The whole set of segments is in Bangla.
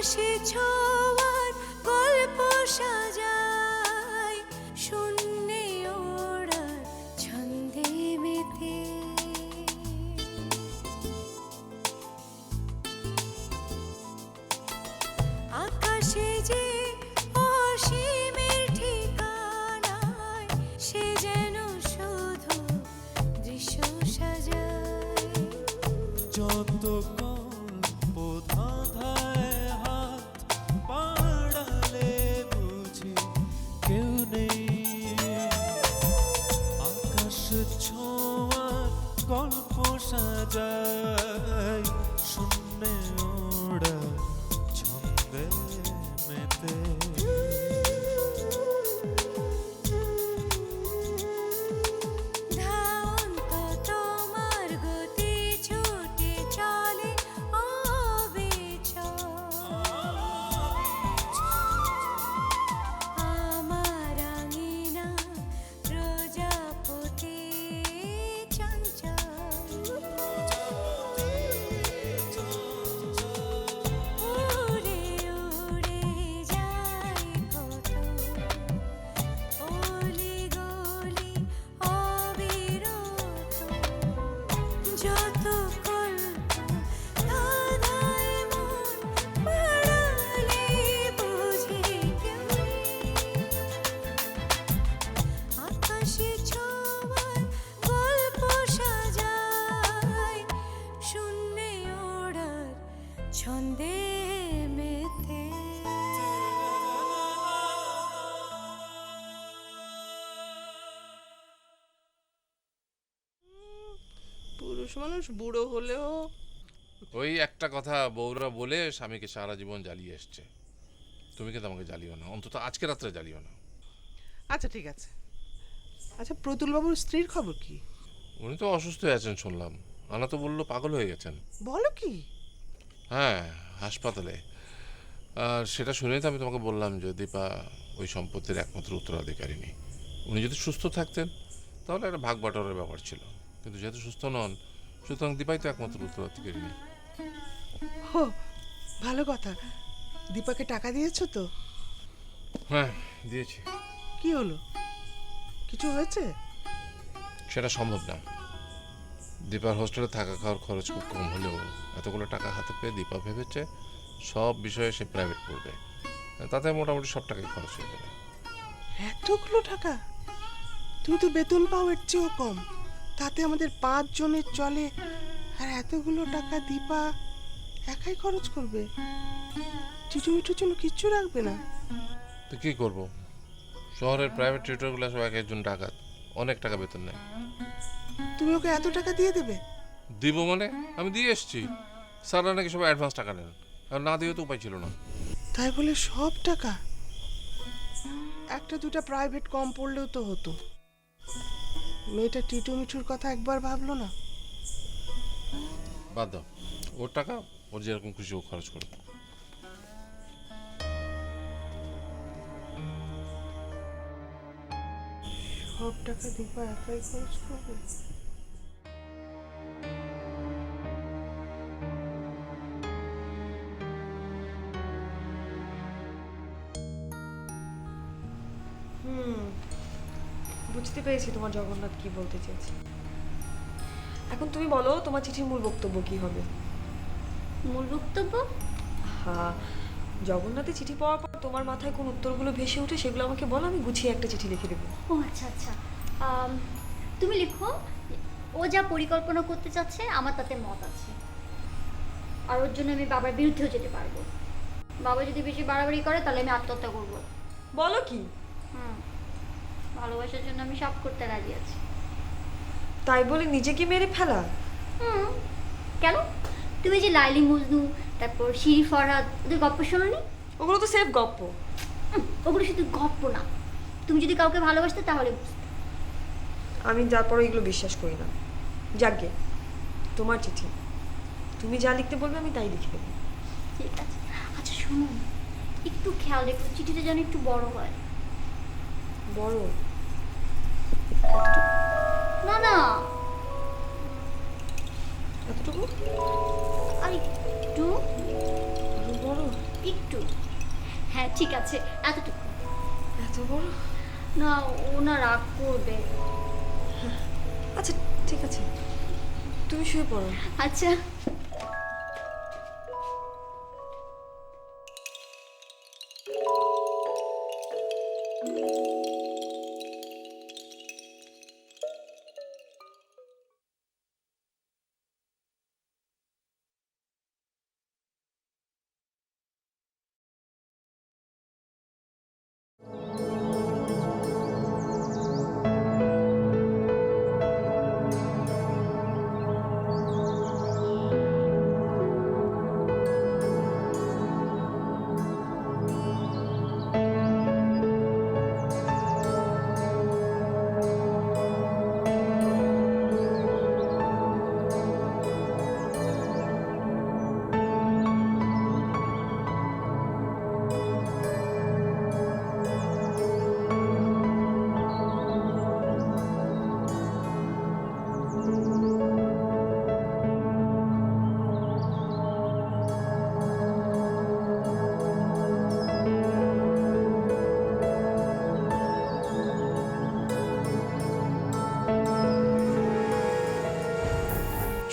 আকাশে ছোঁয়ার গল্প সাজাই শূন্যে ওড়ার ছন্দে মেতে। আকাশে যে অসীমের ঠিকানায় সে যেন শুধু দৃশ্য সাজায়। যত গল্প ধাঁধায় হাত বাড়ালে বুঝি কেউ নেই। আকাশ ছোঁয়ার গল্প সাজায় শূন্যে ওড়া ছন্দে মেতে। ধাবন্ত তোমার গতি ছুটে চলে অবিচল। আমার আঙিনা প্রজাপতি চঞ্চল। উড়ে উড়ে যায় কত অলি গলি অবিরত। যত কল্প ধাঁধায় মন বাড়ালে বুঝি কেউ নেই। আকাশে ছোঁয়ার গল্প সাজাই শূন্যে ওড়ার ছন্দে মেতে। পুরুষ মানুষ বুড়ো হলেও ওই একটা কথা বউরা বলে স্বামীকে সারা জীবন জ্বালিয়ে এসছে। তুমি কিন্তু আমাকে জ্বালিও না, অন্তত আজকে রাত্রে জ্বালিও না। আচ্ছা ঠিক আছে। আচ্ছা প্রতুল বাবুর স্ত্রীর খবর কি? উনি তো অসুস্থ হয়ে আছেন শুনলাম। আনা তো বললো পাগল হয়ে গেছেন। বলো কি? হ্যাঁ, হাসপাতালে। আর সেটা শুনেই তো আমি তোমাকে বললাম যে দীপা ওই সম্পত্তির একমাত্র উত্তরাধিকারিণী। উনি যদি সুস্থ থাকতেন তাহলে একটা ভাগ বাটোয়ারের ব্যাপার ছিল, কিন্তু যেহেতু সুস্থ নন সুতরাং দীপাই তো একমাত্র উত্তরাধিকারিণী। হো, ভালো কথা। দীপাকে টাকা দিয়েছো তো? হ্যাঁ দিয়েছি। কি হলো? কিছু হয়েছে? সেটা সম্ভব না। দীপার হোস্টেলে থাকা খাওয়ার খরচ খুব কম হলেও এতগুলো টাকা হাতে পেয়ে দীপা ভেবেছে সব বিষয়ে সে প্রাইভেট পড়বে, তাতে মোটামুটি সব টাকাই খরচ হয়ে যাবে। এতগুলো টাকা? তুমি তো বেতন পাও এর চেয়েও কম, তাতে আমাদের 5 জনের চলে, আর এতগুলো টাকা দীপা একাই খরচ করবে? চিটু মিটুর জন্য কিচ্ছু রাখবে না? তো কী করবো, শহরের প্রাইভেট টিউটরগুলো সব এক একজন ডাকাত, অনেক টাকা বেতন নেয়। তুমি ওকে এত টাকা দিয়ে দেবে? দিব মানে আমি দিয়ে এসছি। স্যাররা নাকি সবাই অ্যাডভান্স টাকা নেন, আর না দিয়ে তো উপায় ছিল না। তাই বলে সব টাকা? একটা দুটা প্রাইভেট কম পড়লেও তো হতো। মেয়েটা টিটু মিঠুর কথা একবার ভাবলো না? বাদ দাও, ওর টাকা ওর যেরকম খুশি ও খরচ করো। সব টাকা দীপা একাই খরচ করবে? বুঝতে পেরেছি তোমার জগন্নাথ কি বলতে চেয়েছে। এখন তুমি বলো তোমার চিঠির মূল বক্তব্য কি হবে? মূল বক্তব্য? হ্যাঁ, জগন্নাথের চিঠি পাওয়ার পর তোমার মাথায় কোন উত্তরগুলো ভেসে ওঠে সেগুলো আমাকে বলো, আমি গুছিয়ে একটা চিঠি লিখে দেবো। ও আচ্ছা আচ্ছা, তুমি লিখো ও যা পরিকল্পনা করতে চাচ্ছে আমার তাতে মত আছে, আর ওর জন্য আমি বাবার বিরুদ্ধেও যেতে পারবো। বাবা যদি বেশি বাড়াবাড়ি করে তাহলে আমি আত্মহত্যা করবো। বলো কি? ভালোবাসার জন্য আমি সব করতে রাজি আছি। তাই বলে নিজেকে মেরে ফেলা? কেন? তুমি যে লাইলি মজনু, তারপর শিরি ফরহাদ, ওদের গল্প শোনোনি? ওগুলো তো সেফ গপ্প। ওগুলো শুধু গল্প না, তুমি যদি কাউকে ভালোবাসতে তাহলে বুঝতে। আমি তারপরে এগুলো বিশ্বাস করি না। যাকগে, তোমার চিঠি, তুমি যা লিখতে বলবে আমি তাই লিখে দেবো। ঠিক আছে। আচ্ছা শোনো, একটু খেয়াল রেখো চিঠিটা যেন একটু বড় হয়। বড়? না না, এতটুকু? আর একটু বড়? একটু। হ্যাঁ ঠিক আছে, এতটুকু। এত বড়? না, ও না রাগ করবে। আচ্ছা ঠিক আছে, তুমি শুয়ে পড়ো। আচ্ছা।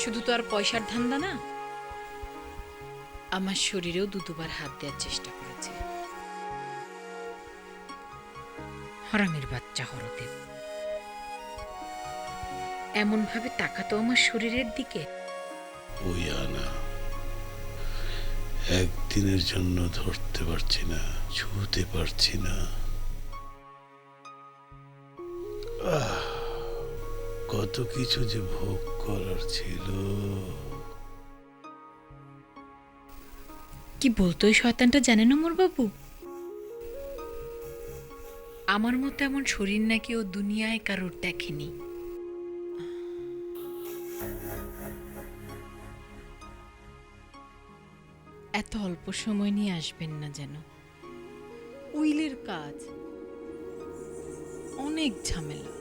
শুধু তো আর পয়সার ধান্দা না, আমার শরীরেও দুবার হাত দেওয়ার চেষ্টা করেছে। হারামের বাচ্চা হরদেব এমন ভাবে তাকাতো আমার শরীরের দিকে। ওই আনা একদিনের জন্য ধরতে পারছি না, ছুঁতে পারছি না। কত কিছু যে ভোগ করার ছিল। কি বলতো ওই শয়তানটা, জানেন ওমর বাবু? আমার মতো এমন শরীর নাকি ও দুনিয়ায় কারোর দেখেনি। এত অল্প সময় নিয়ে আসবেন না যেন। উইলের কাজ অনেক ঝামেলা,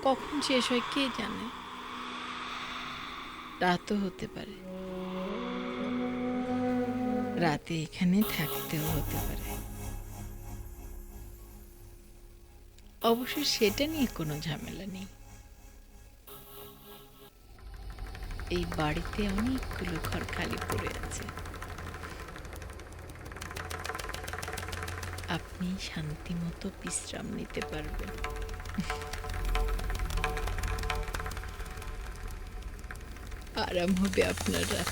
কখন শেষ হয় কে জানে। রাতও হতে পারে, রাতে এখানে থাকতেও হতে পারে। অবশ্য সেটা নিয়ে কোনো ঝামেলা নেই। এই বাড়িতে অনেকগুলো ঘর খালি পড়ে আছে, আপনি শান্তি মতো বিশ্রাম নিতে পারবেন। আরাম হবে আপনার রাত।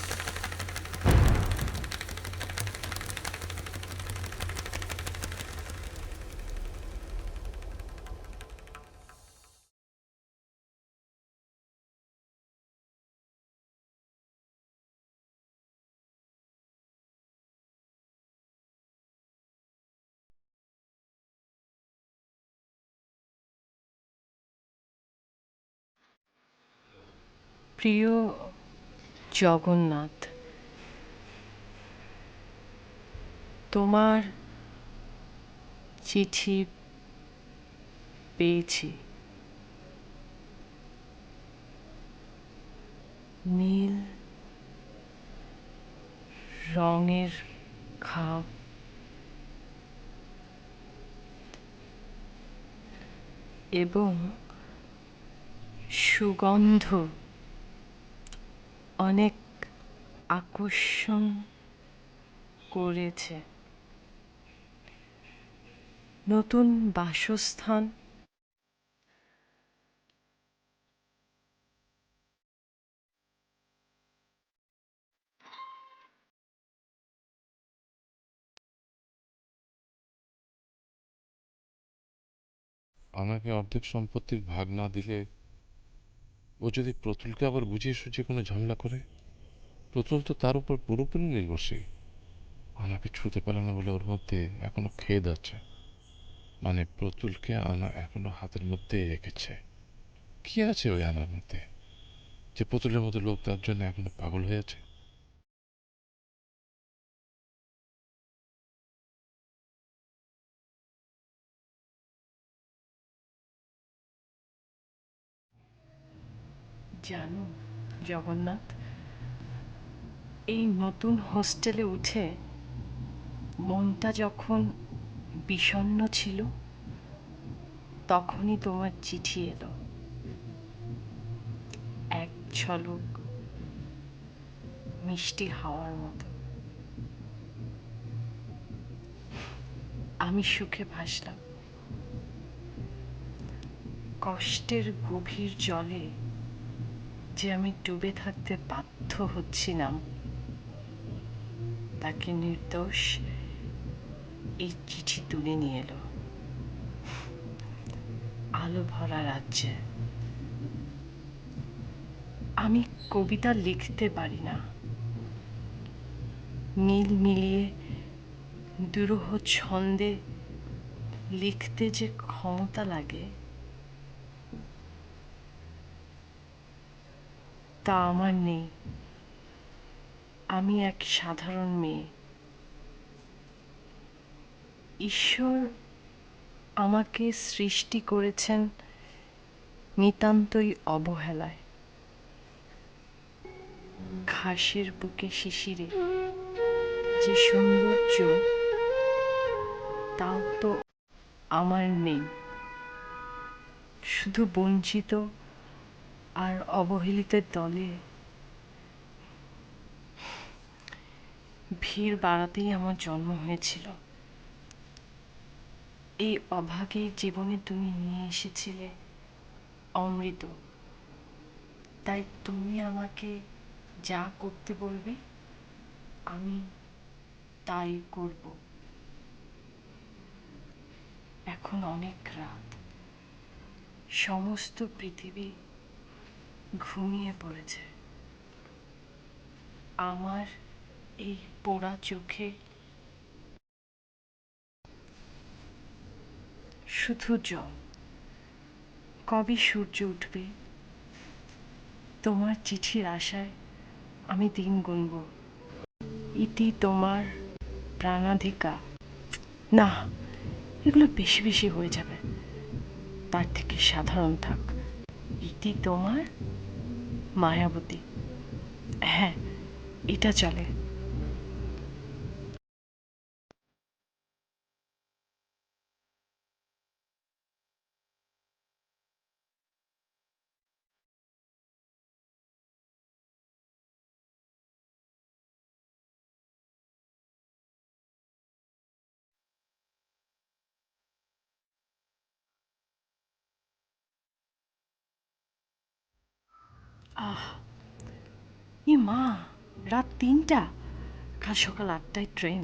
প্রিয় জগন্নাথ, তোমার চিঠি পেয়েছি। নীল রঙের খাপ, এবং সুগন্ধ অনেক আকর্ষণ করেছে। নতুন বাসস্থান, আমাকে অর্ধেক সম্পত্তির ভাগ না দিলে ও যদি প্রতুলকে আবার বুঝিয়ে সুঝিয়ে কোনো ঝামেলা করে, প্রতুল তো তার উপর পুরোপুরি নির্ভরশীল। আমাকে ছুতে পারে না বলে ওর মধ্যে এখনো খেদ আছে, মানে প্রতুলকে আনা এখনো হাতের মধ্যেই রেখেছে। কি আছে ওই আনার মধ্যে যে প্রতুলের মতো লোক তার জন্য এখনো পাগল হয়ে আছে? জানো জগন্নাথ, এই নতুন হোস্টেলে উঠে মনটা যখন বিষণ্ণ ছিল তখনই তোমার চিঠি এলো, এক ঝলক মিষ্টি হাওয়ার মতো। আমি সুখে ভাসলাম। কষ্টের গভীর জলে যে আমি ডুবে থাকতে বাধ্য হচ্ছিলাম, তাকে নির্দোষ এই চিঠি তুলে নিয়ে এলো আলো ভরা রাজ্যে। আমি কবিতা লিখতে পারি না, মিল মিলিয়ে দুরূহ ছন্দে লিখতে যে ক্ষমতা লাগে তা আমার নেই। আমি এক সাধারণ মেয়ে। ঈশ্বর আমাকে সৃষ্টি করেছেন নিতান্তই অবহেলায়। ঘাসের বুকে শিশিরে যে সৌন্দর্য, তাও তো আমার নেই। শুধু বঞ্চিত আর অবহেলিতের দলে ভিড় বাড়াতেই আমার জন্ম হয়েছিল। এই অভাগী জীবনে তুমি নিয়ে এসেছিলে অমৃত, তাই তুমি আমাকে যা করতে বলবে আমি তাই করব। এখন অনেক রাত, সমস্ত পৃথিবী ঘুমিয়ে পড়েছে। আমার এই পোড়া চোখে শুধু জল। কবে সূর্য উঠবে? তোমার চিঠির আশায় আমি দিন গুনব। ইতি তোমার প্রাণাধিকা। না, এগুলো বেশি বেশি হয়ে যাবে, তার থেকে সাধারণ থাক। ইতি তোমার মায়াবতী। হ্যাঁ, এটা চলে। আহ, এ মা, রাত ৩টা, কাল সকাল ৮টায় ট্রেন।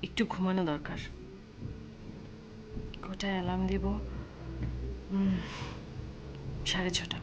একটু ঘুমানো দরকার। কটায় অ্যালার্ম দেব? 6:30।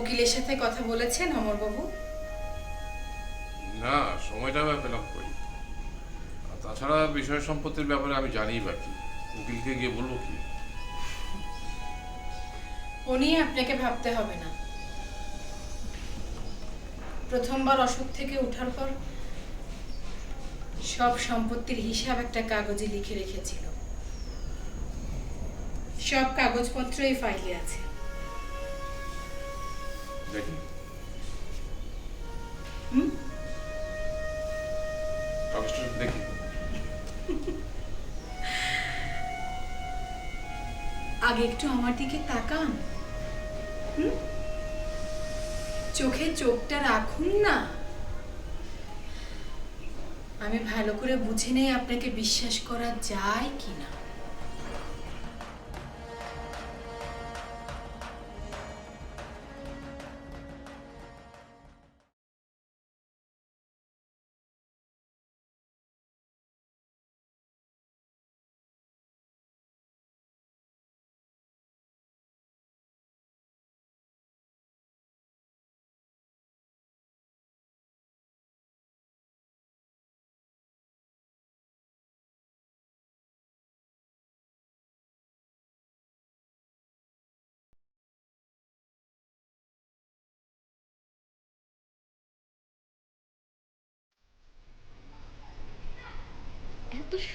উকিলের সাথে কথা বলেছেন অমরবাবু? না, সময়টা আমি পেলাম কই। আর তাছাড়া বিষয় সম্পত্তির ব্যাপারে আমি জানিই বা কি, উকিলকে গিয়ে বলবো কি? ও নিয়ে আপনাকে ভাবতে হবে না। প্রথমবার অসুখ থেকে ওঠার পর সব সম্পত্তির হিসাব একটা কাগজে লিখে রেখেছিল। সব কাগজপত্র এই ফাইলে আছে। দেখি হুম? কাগজটা দেখি। আগে একটু আমার দিকে তাকান। চোখে চোখটা রাখুন না। আমি ভালো করে বুঝে নেই আপনাকে বিশ্বাস করা যায় কিনা।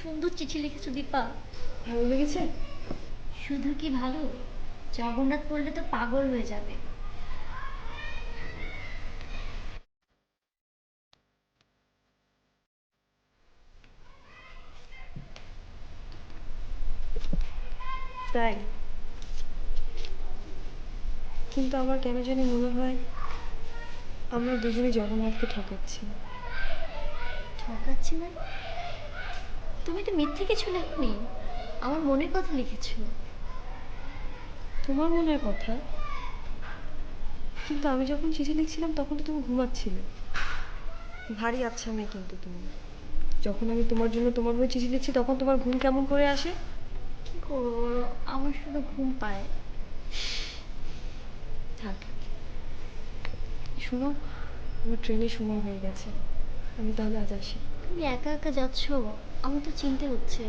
সুন্দর চিঠি লিখেছো দীপা। ভালো লেগেছে? শুধু কি ভালো, জগন্নাথ পড়লে তো পাগল হয়ে যাবে। তাই? কিন্তু আমার কেন জানি মনে হয় আমরা দুজনেই জগন্নাথকে ঠকাচ্ছি। ঠকাচ্ছি মানে? তুমি তো মিথ্যে কিছু লেখনি, আমার মনের কথা লিখেছো। তোমার মনের কথা? কিন্তু আমি যখন চিঠি লিখছিলাম তখন তো তুমি ঘুমাচ্ছিলে। ভারী আচ্ছা মেয়ে কিন্তু তুমি। যখন আমি তোমার জন্য তোমার হয়ে চিঠি লিখছি তখন তোমার ঘুম কেমন করে আসে? কি করবো বলো, আমার শুধু ঘুম পায়। থাক, শোনো, আমার ট্রেনের সময় হয়ে গেছে, আমি তাহলে আজ আসি। তুমি একা একা যাচ্ছ, আমার তো চিনতে হচ্ছে।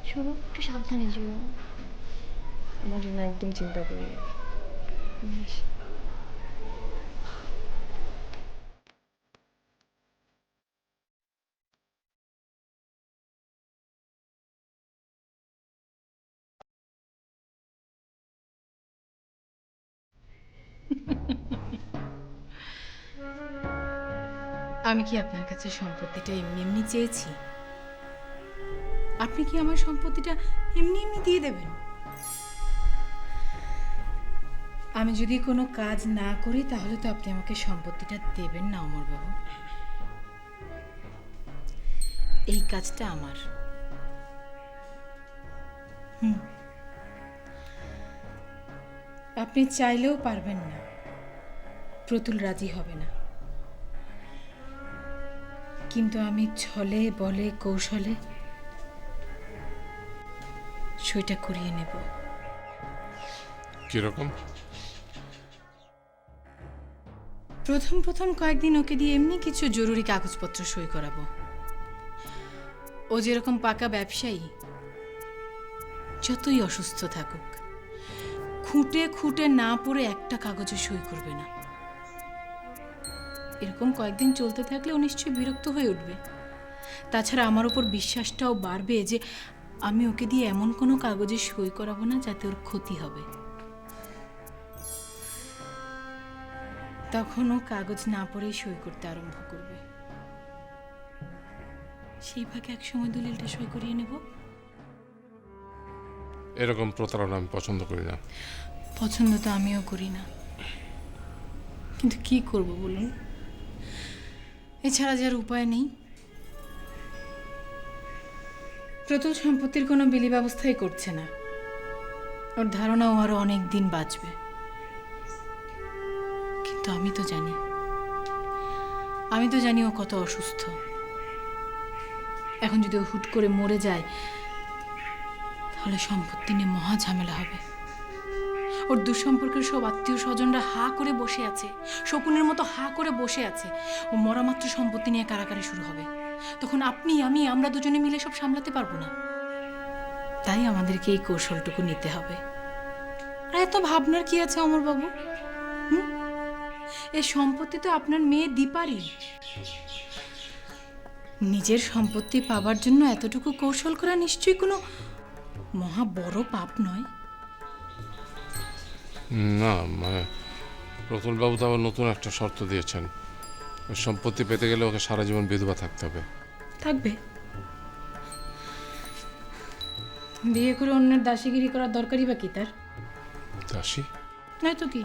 শোনো, একটু সাবধানে যেও। আমার জন্য একদম চিন্তা করি না। আমি আসি। আমি কি আপনার কাছে সম্পত্তিটা এমনি এমনি চেয়েছি? আপনি কি আমার সম্পত্তিটা এমনি এমনি দিয়ে দেবেন? আমি যদি কোনো কাজ না করি তাহলে তো আপনি আমাকে সম্পত্তিটা দেবেন না অমরবাবু। এই কাজটা আমার। আপনি চাইলেও পারবেন না, প্রতুল রাজি হবে না। কিন্তু আমি ছলে বলে কৌশলে সইটা করিয়ে নেব। কিরকম? প্রথম কয়েকদিন ওকে দিয়ে এমনি কিছু জরুরি কাগজপত্র সই করাবো। ও যেরকম পাকা ব্যবসায়ী, যতই অসুস্থ থাকুক খুঁটে খুঁটে না পড়ে একটা কাগজে সই করবে না। এরকম কয়েকদিন চলতে থাকলে ও নিশ্চয়ই বিরক্ত হয়ে উঠবে। তাছাড়া আমার উপর বিশ্বাসটাও বাড়বে যে আমি ওকে দিয়ে এমন কোনো কাগজে সই করাবো না যাতে ওর ক্ষতি হবে। তখন ও কাগজ না পড়েই সই করতে আরম্ভ করবে। সেই ভাগে একসময় দলিলটা সই করিয়ে নেব। এরকম প্রতারণা আমি পছন্দ করি না। পছন্দ তো আমিও করি না, কিন্তু কি করব বলুন, এছাড়া যার উপায় নেই। প্রতুল সম্পত্তির কোনো বিলি ব্যবস্থাই করছে না। ওর ধারণা ও আরো অনেক দিন বাঁচবে। কিন্তু আমি তো জানি ও কত অসুস্থ। এখন যদি ও হুট করে মরে যায় তাহলে সম্পত্তি নিয়ে মহা ঝামেলা হবে। ওর দুঃসম্পর্কের সব আত্মীয় স্বজনরা হা করে বসে আছে, শকুনের মতো হা করে বসে আছে। ও মরা মাত্র সম্পত্তি নিয়ে কারাকারি শুরু হবে। তখন আপনি আমরা দুজনে মিলে সব সামলাতে পারবো না। তাই আমাদেরকে এই কৌশলটুকু নিতে হবে। আর এত ভাবনার কি আছে অমরবাবু? এই সম্পত্তি তো আপনার মেয়ে দীপারই। নিজের সম্পত্তি পাবার জন্য এতটুকু কৌশল করা নিশ্চয়ই কোনো মহা বড় পাপ নয়। না, মানে প্রতুলবাবু তো আবার নতুন একটা শর্ত দিয়েছেন। ওই সম্পত্তি পেতে গেলে ওকে সারা জীবন বিধবা থাকতে হবে। থাকবে। বিয়ে করে অন্যের দাসীগিরি করার দরকারই বা কি তার? দাসী? নয়তো কি?